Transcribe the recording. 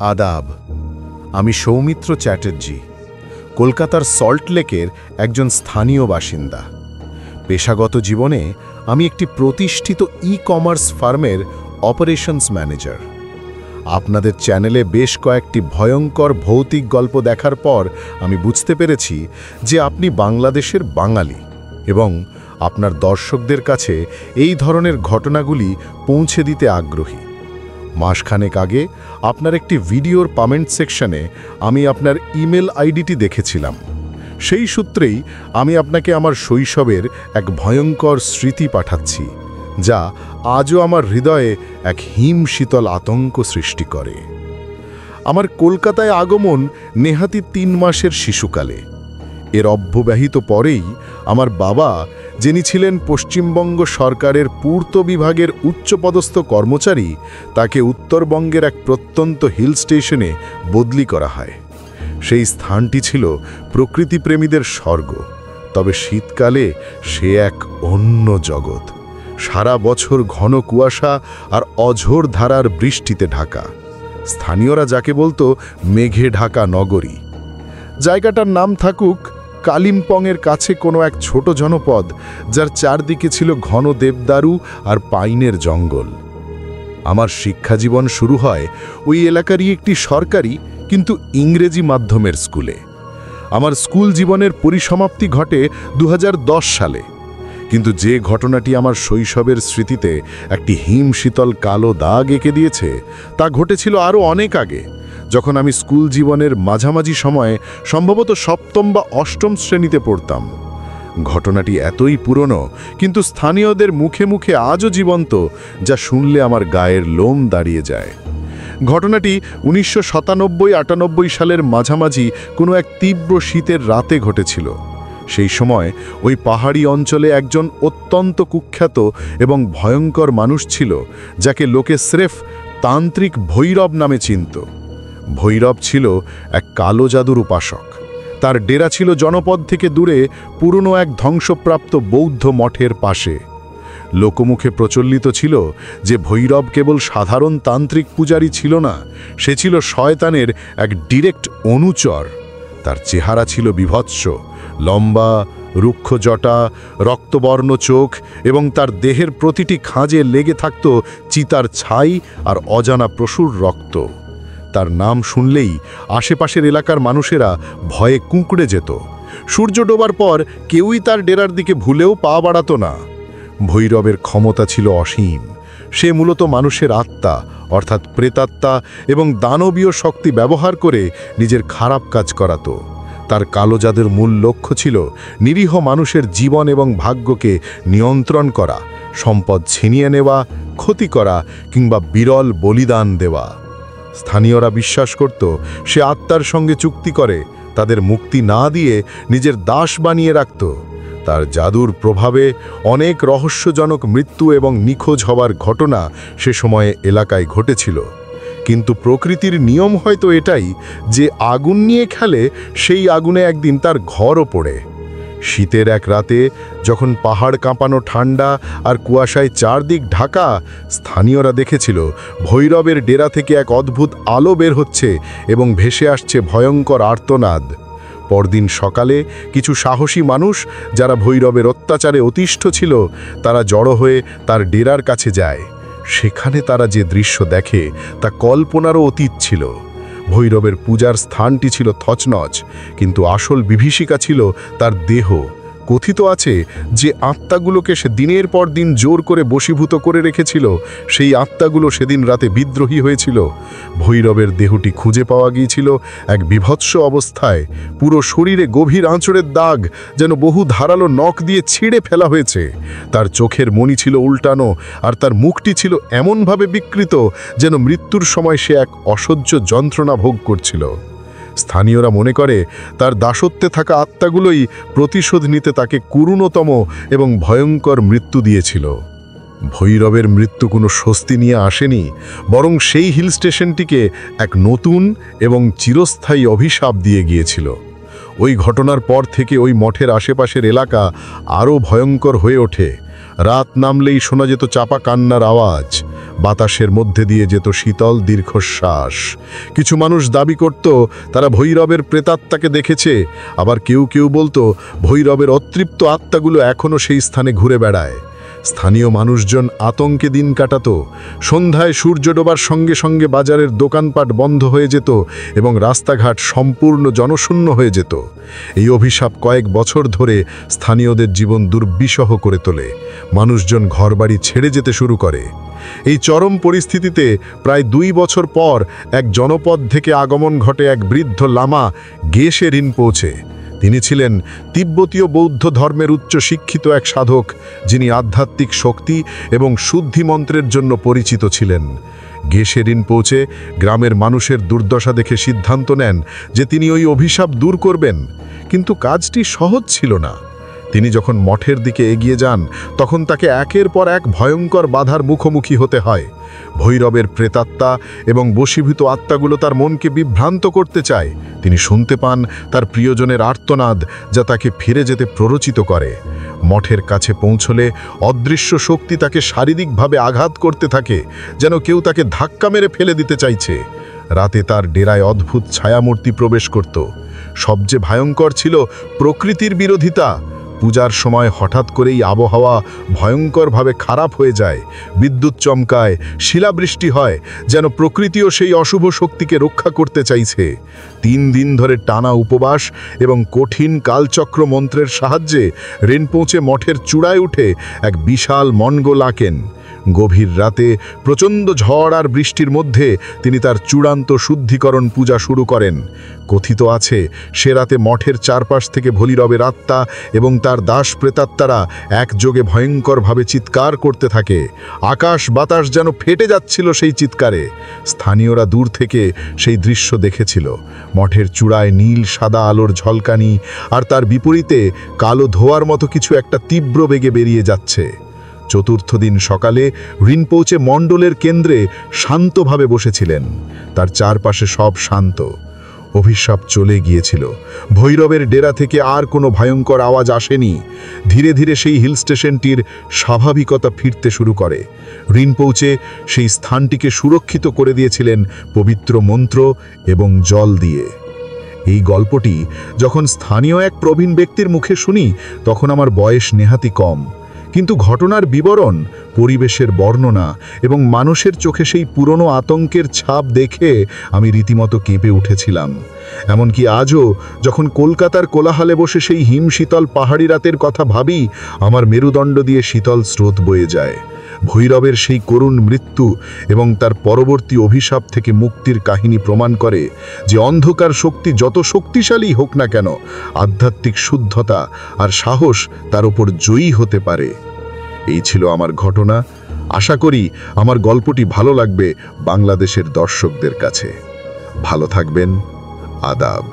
আদাব। আমি সৌমিত্র চ্যাটার্জি, কলকাতার সল্টলেকের একজন স্থানীয় বাসিন্দা। পেশাগত জীবনে আমি একটি প্রতিষ্ঠিত ই-কমার্স ফার্মের অপারেশনস ম্যানেজার। আপনাদের চ্যানেলে বেশ কয়েকটি ভয়ঙ্কর ভৌতিক গল্প দেখার পর আমি বুঝতে পেরেছি যে আপনি বাংলাদেশের বাঙালি এবং আপনার দর্শকদের কাছে এই ধরনের ঘটনাগুলি পৌঁছে দিতে আগ্রহী। মাসখানেক আগে আপনার একটি ভিডিওর কমেন্ট সেকশনে আমি আপনার ইমেল আইডিটি দেখেছিলাম। সেই সূত্রেই আমি আপনাকে আমার শৈশবের এক ভয়ঙ্কর স্মৃতি পাঠাচ্ছি, যা আজও আমার হৃদয়ে এক হিমশীতল আতঙ্ক সৃষ্টি করে। আমার কলকাতায় আগমন নেহাতি ৩ মাসের শিশুকালে। এর অব্যবহিত পরেই আমার বাবা, যিনি ছিলেন পশ্চিমবঙ্গ সরকারের পূর্ত বিভাগের উচ্চপদস্থ কর্মচারী, তাকে উত্তরবঙ্গের এক প্রত্যন্ত হিল স্টেশনে বদলি করা হয়। সেই স্থানটি ছিল প্রকৃতিপ্রেমীদের স্বর্গ, তবে শীতকালে সে এক অন্য জগৎ। সারা বছর ঘন কুয়াশা আর অঝোর ধারার বৃষ্টিতে ঢাকা। স্থানীয়রা যাকে বলতো মেঘে ঢাকা নগরী। জায়গাটার নাম থাকুক কালিম্পংয়ের কাছে কোনো এক ছোট জনপদ, যার চারদিকে ছিল ঘন দেবদারু আর পাইনের জঙ্গল। আমার শিক্ষাজীবন শুরু হয় ওই এলাকারই একটি সরকারি কিন্তু ইংরেজি মাধ্যমের স্কুলে। আমার স্কুল জীবনের পরিসমাপ্তি ঘটে 2010 সালে। কিন্তু যে ঘটনাটি আমার শৈশবের স্মৃতিতে একটি হিমশীতল কালো দাগ এঁকে দিয়েছে, তা ঘটেছিল আরও অনেক আগে, যখন আমি স্কুল জীবনের মাঝামাঝি সময়ে সম্ভবত 7ম বা 8ম শ্রেণীতে পড়তাম। ঘটনাটি এতই পুরনো কিন্তু স্থানীয়দের মুখে মুখে আজও জীবন্ত, যা শুনলে আমার গায়ের লোম দাঁড়িয়ে যায়। ঘটনাটি 1997-98 সালের মাঝামাঝি কোনো এক তীব্র শীতের রাতে ঘটেছিল। সেই সময় ওই পাহাড়ি অঞ্চলে একজন অত্যন্ত কুখ্যাত এবং ভয়ঙ্কর মানুষ ছিল, যাকে লোকে স্রেফ তান্ত্রিক ভৈরব নামে চিনত। ভৈরব ছিল এক কালো জাদুর উপাসক। তার ডেরা ছিল জনপদ থেকে দূরে পুরনো এক ধ্বংসপ্রাপ্ত বৌদ্ধ মঠের পাশে। লোকমুখে প্রচলিত ছিল যে ভৈরব কেবল সাধারণ তান্ত্রিক পূজারী ছিল না, সে ছিল শয়তানের এক ডিরেক্ট অনুচর। তার চেহারা ছিল বিভৎস, লম্বা, রুক্ষ জটা, রক্তবর্ণ চোখ এবং তার দেহের প্রতিটি খাঁজে লেগে থাকত চিতার ছাই আর অজানা পশুর রক্ত। তার নাম শুনলেই আশেপাশের এলাকার মানুষেরা ভয়ে কুঁকড়ে যেত। সূর্য ডোবার পর কেউই তার ডেরার দিকে ভুলেও পা বাড়াত না। ভৈরবের ক্ষমতা ছিল অসীম। সে মূলত মানুষের আত্মা অর্থাৎ প্রেতাত্মা এবং দানবীয় শক্তি ব্যবহার করে নিজের খারাপ কাজ করাত। তার কালো জাদুর মূল লক্ষ্য ছিল নিরীহ মানুষের জীবন এবং ভাগ্যকে নিয়ন্ত্রণ করা, সম্পদ ছিনিয়ে নেওয়া, ক্ষতি করা কিংবা বিরল বলিদান দেওয়া। স্থানীয়রা বিশ্বাস করত সে আত্মার সঙ্গে চুক্তি করে তাদের মুক্তি না দিয়ে নিজের দাস বানিয়ে রাখত। তার জাদুর প্রভাবে অনেক রহস্যজনক মৃত্যু এবং নিখোঁজ হওয়ার ঘটনা সে সময়ে এলাকায় ঘটেছিল। কিন্তু প্রকৃতির নিয়ম হয়তো এটাই যে আগুন নিয়ে খেলে, সেই আগুনে একদিন তার ঘরও পড়ে। শীতের এক রাতে যখন পাহাড় কাঁপানো ঠান্ডা আর কুয়াশায় চারদিক ঢাকা, স্থানীয়রা দেখেছিল ভৈরবের ডেরা থেকে এক অদ্ভুত আলো বের হচ্ছে এবং ভেসে আসছে ভয়ঙ্কর আর্তনাদ। পরদিন সকালে কিছু সাহসী মানুষ, যারা ভৈরবের অত্যাচারে অতিষ্ঠ ছিল, তারা জড়ো হয়ে তার ডেরার কাছে যায়। সেখানে তারা যে দৃশ্য দেখে তা কল্পনারও অতীত ছিল। ভৈরবের পূজার স্থানটি ছিল তছনছ, কিন্তু আসল বিভীষিকা ছিল তার দেহ। কথিত আছে যে আত্মাগুলোকে সে দিনের পর দিন জোর করে বশীভূত করে রেখেছিল, সেই আত্মাগুলো সেদিন রাতে বিদ্রোহী হয়েছিল। ভৈরবের দেহটি খুঁজে পাওয়া গিয়েছিল এক বিভৎস অবস্থায়। পুরো শরীরে গভীর আঁচড়ের দাগ, যেন বহু ধারালো নখ দিয়ে ছিঁড়ে ফেলা হয়েছে। তার চোখের মণি ছিল উল্টানো আর তার মুখটি ছিল এমনভাবে বিকৃত যেন মৃত্যুর সময় সে এক অসহ্য যন্ত্রণা ভোগ করছিল। স্থানীয়রা মনে করে তার দাসত্বে থাকা আত্মাগুলোই প্রতিশোধ নিতে তাকে করুণতম এবং ভয়ঙ্কর মৃত্যু দিয়েছিল। ভৈরবের মৃত্যু কোনো স্বস্তি নিয়ে আসেনি, বরং সেই হিল স্টেশনটিকে এক নতুন এবং চিরস্থায়ী অভিশাপ দিয়ে গিয়েছিল। ওই ঘটনার পর থেকে ওই মঠের আশেপাশের এলাকা আরও ভয়ঙ্কর হয়ে ওঠে। রাত নামলেই শোনা যেত চাপা কান্নার আওয়াজ, বাতাসের মধ্যে দিয়ে যেত শীতল দীর্ঘশ্বাস। কিছু মানুষ দাবি করত তারা ভৈরবের প্রেতাত্মাকে দেখেছে, আবার কেউ কেউ বলতো ভৈরবের অতৃপ্ত আত্মাগুলো এখনও সেই স্থানে ঘুরে বেড়ায়। স্থানীয় মানুষজন আতঙ্কে দিন কাটাতো। সন্ধ্যায় সূর্য ডোবার সঙ্গে সঙ্গে বাজারের দোকানপাট বন্ধ হয়ে যেত এবং রাস্তাঘাট সম্পূর্ণ জনশূন্য হয়ে যেত। এই অভিশাপ কয়েক বছর ধরে স্থানীয়দের জীবন দুর্বিষহ করে তোলে। মানুষজন ঘরবাড়ি ছেড়ে যেতে শুরু করে। এই চরম পরিস্থিতিতে প্রায় 2 বছর পর এক জনপদ থেকে আগমন ঘটে এক বৃদ্ধ লামা গেশে রিনপোচে। তিনি ছিলেন তিব্বতীয় বৌদ্ধ ধর্মের উচ্চ শিক্ষিত এক সাধক, যিনি আধ্যাত্মিক শক্তি এবং শুদ্ধি মন্ত্রের জন্য পরিচিত ছিলেন। গেশে রিনপোচে গ্রামের মানুষের দুর্দশা দেখে সিদ্ধান্ত নেন যে তিনি ওই অভিশাপ দূর করবেন, কিন্তু কাজটি সহজ ছিল না। তিনি যখন মঠের দিকে এগিয়ে যান, তখন তাকে একের পর এক ভয়ঙ্কর বাধার মুখোমুখি হতে হয়। ভৈরবের প্রেতাত্মা এবং বশীভূত আত্মাগুলো তার মনকে বিভ্রান্ত করতে চায়। তিনি শুনতে পান তার প্রিয়জনের আর্তনাদ, যা তাকে ফিরে যেতে প্ররোচিত করে। মঠের কাছে পৌঁছলে অদৃশ্য শক্তি তাকে শারীরিকভাবে আঘাত করতে থাকে, যেন কেউ তাকে ধাক্কা মেরে ফেলে দিতে চাইছে। রাতে তার ডেরায় অদ্ভুত ছায়ামূর্তি প্রবেশ করত। সবচেয়ে ভয়ঙ্কর ছিল প্রকৃতির বিরোধিতা। পূজার সময় হঠাৎ করেই আবহাওয়া ভয়ঙ্করভাবে খারাপ হয়ে যায়, বিদ্যুৎ চমকায়, শিলাবৃষ্টি হয়, যেন প্রকৃতিও সেই অশুভ শক্তিকে রক্ষা করতে চাইছে। 3 দিন ধরে টানা উপবাস এবং কঠিন কালচক্র মন্ত্রের সাহায্যে রিনপোচে মঠের চূড়ায় উঠে এক বিশাল মনগোল আঁকেন। গভীর রাতে প্রচণ্ড ঝড় আর বৃষ্টির মধ্যে তিনি তার চূড়ান্ত শুদ্ধিকরণ পূজা শুরু করেন। কথিত আছে সে রাতে মঠের চারপাশ থেকে ভৈরবের আত্মা এবং তার দাস প্রেতাত্মারা একযোগে ভয়ঙ্করভাবে চিৎকার করতে থাকে। আকাশ বাতাস যেন ফেটে যাচ্ছিল সেই চিৎকারে। স্থানীয়রা দূর থেকে সেই দৃশ্য দেখেছিল। মঠের চূড়ায় নীল সাদা আলোর ঝলকানি, আর তার বিপরীতে কালো ধোঁয়ার মতো কিছু একটা তীব্র বেগে বেরিয়ে যাচ্ছে। চতুর্থ দিন সকালে রিনপোচে মণ্ডলের কেন্দ্রে শান্তভাবে বসেছিলেন। তার চারপাশে সব শান্ত। অভিশাপ চলে গিয়েছিল। ভৈরবের ডেরা থেকে আর কোনো ভয়ঙ্কর আওয়াজ আসেনি। ধীরে ধীরে সেই হিল স্টেশনটির স্বাভাবিকতা ফিরতে শুরু করে। রিনপোচে সেই স্থানটিকে সুরক্ষিত করে দিয়েছিলেন পবিত্র মন্ত্র এবং জল দিয়ে। এই গল্পটি যখন স্থানীয় এক প্রবীণ ব্যক্তির মুখে শুনি, তখন আমার বয়স নেহাতি কম, কিন্তু ঘটনার বিবরণ, পরিবেশের বর্ণনা এবং মানুষের চোখে সেই পুরনো আতঙ্কের ছাপ দেখে আমি রীতিমতো কেঁপে উঠেছিলাম। এমনকি আজও যখন কলকাতার কোলাহলে বসে সেই হিমশীতল পাহাড়ি রাতের কথা ভাবি, আমার মেরুদণ্ড দিয়ে শীতল স্রোত বয়ে যায়। ভৈরবের সেই করুণ মৃত্যু এবং তার পরবর্তী অভিশাপ থেকে মুক্তির কাহিনী প্রমাণ করে যে অন্ধকার শক্তি যত শক্তিশালী হোক না কেন, আধ্যাত্মিক শুদ্ধতা আর সাহস তার উপর জয়ী হতে পারে। এই ছিল আমার ঘটনা। আশা করি আমার গল্পটি ভালো লাগবে বাংলাদেশের দর্শকদের কাছে। ভালো থাকবেন। আদাব।